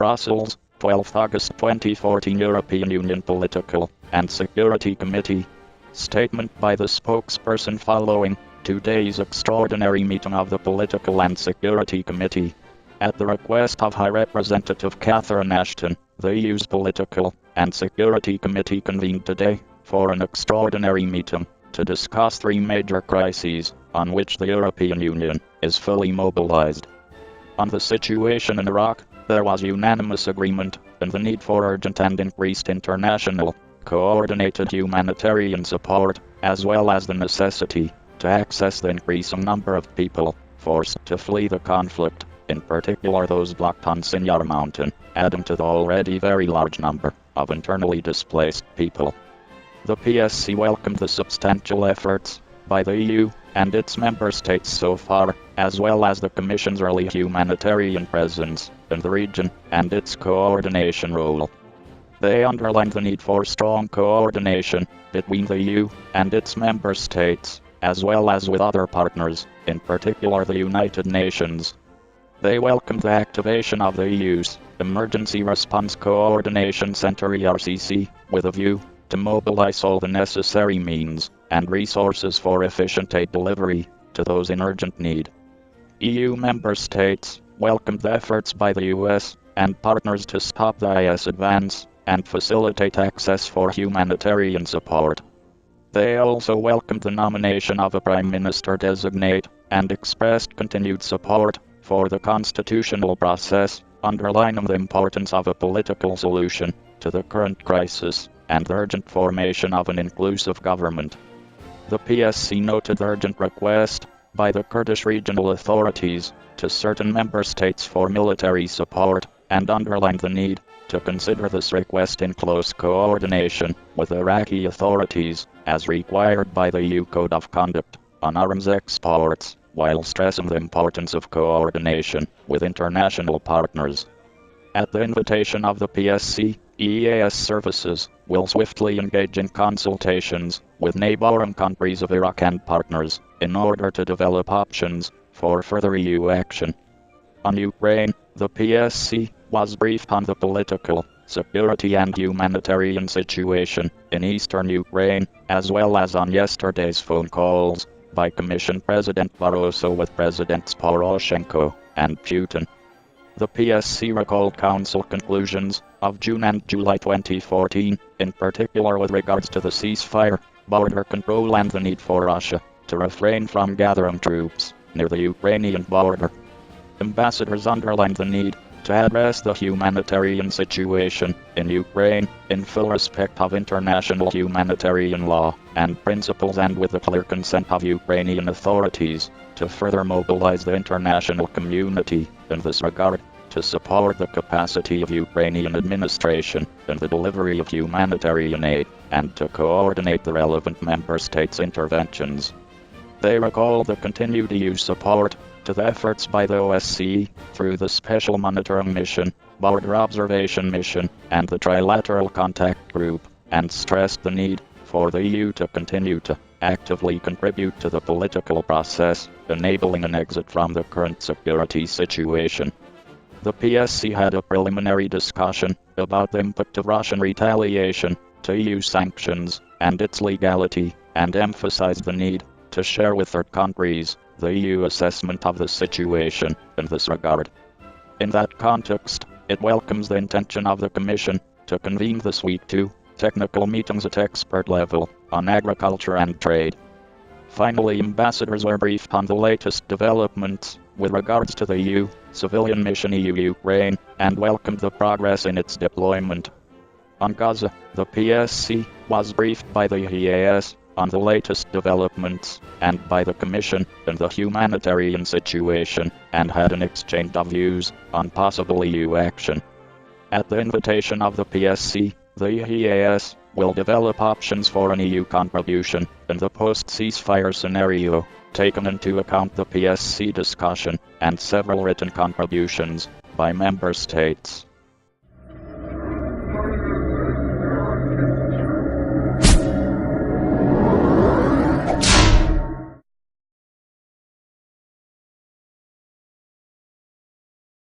Brussels, 12 August 2014. European Union Political and Security Committee. Statement by the spokesperson following today's extraordinary meeting of the Political and Security Committee. At the request of High Representative Catherine Ashton, the EU's Political and Security Committee convened today for an extraordinary meeting to discuss three major crises on which the European Union is fully mobilized. On the situation in Iraq, there was unanimous agreement on the need for urgent and increased international, coordinated humanitarian support, as well as the necessity to access the increasing number of people forced to flee the conflict, in particular those blocked on Sinjar Mountain, adding to the already very large number of internally displaced people. The PSC welcomed the substantial efforts by the EU and its member states so far, as well as the Commission's early humanitarian presence in the region and its coordination role. They underlined the need for strong coordination between the EU and its member states, as well as with other partners, in particular the United Nations. They welcomed the activation of the EU's Emergency Response Coordination Centre (ERCC) with a view to mobilize all the necessary means and resources for efficient aid delivery to those in urgent need. EU member states welcomed the efforts by the US and partners to stop the IS advance and facilitate access for humanitarian support. They also welcomed the nomination of a Prime Minister-designate and expressed continued support for the constitutional process, underlining the importance of a political solution to the current crisis and the urgent formation of an inclusive government. The PSC noted the urgent request by the Kurdish regional authorities to certain member states for military support and underlined the need to consider this request in close coordination with Iraqi authorities as required by the EU Code of Conduct on arms exports, while stressing the importance of coordination with international partners. At the invitation of the PSC, EEAS services will swiftly engage in consultations with neighboring countries of Iraq and partners in order to develop options for further EU action. On Ukraine, the PSC was briefed on the political, security and humanitarian situation in eastern Ukraine, as well as on yesterday's phone calls by Commission President Barroso with Presidents Poroshenko and Putin. The PSC recalled Council conclusions of June and July 2014, in particular with regards to the ceasefire, border control and the need for Russia to refrain from gathering troops near the Ukrainian border. Ambassadors underlined the need to address the humanitarian situation in Ukraine in full respect of international humanitarian law and principles and with the clear consent of Ukrainian authorities to further mobilize the international community in this regard to support the capacity of Ukrainian administration in the delivery of humanitarian aid and to coordinate the relevant member states' interventions. They recall the continued EU support to the efforts by the OSCE through the Special Monitoring Mission, Border Observation Mission, and the Trilateral Contact Group, and stressed the need for the EU to continue to actively contribute to the political process, enabling an exit from the current security situation. The PSC had a preliminary discussion about the impact of Russian retaliation to EU sanctions and its legality, and emphasized the need to share with third countries the EU assessment of the situation in this regard. In that context, it welcomes the intention of the Commission to convene this week two technical meetings at expert level on agriculture and trade. Finally, ambassadors were briefed on the latest developments with regards to the EU civilian mission EU-Ukraine and welcomed the progress in its deployment. On Gaza, the PSC was briefed by the EEAS on the latest developments and by the Commission in the humanitarian situation and had an exchange of views on possible EU action. At the invitation of the PSC, the EEAS will develop options for an EU contribution in the post-ceasefire scenario, taking into account the PSC discussion and several written contributions by member states.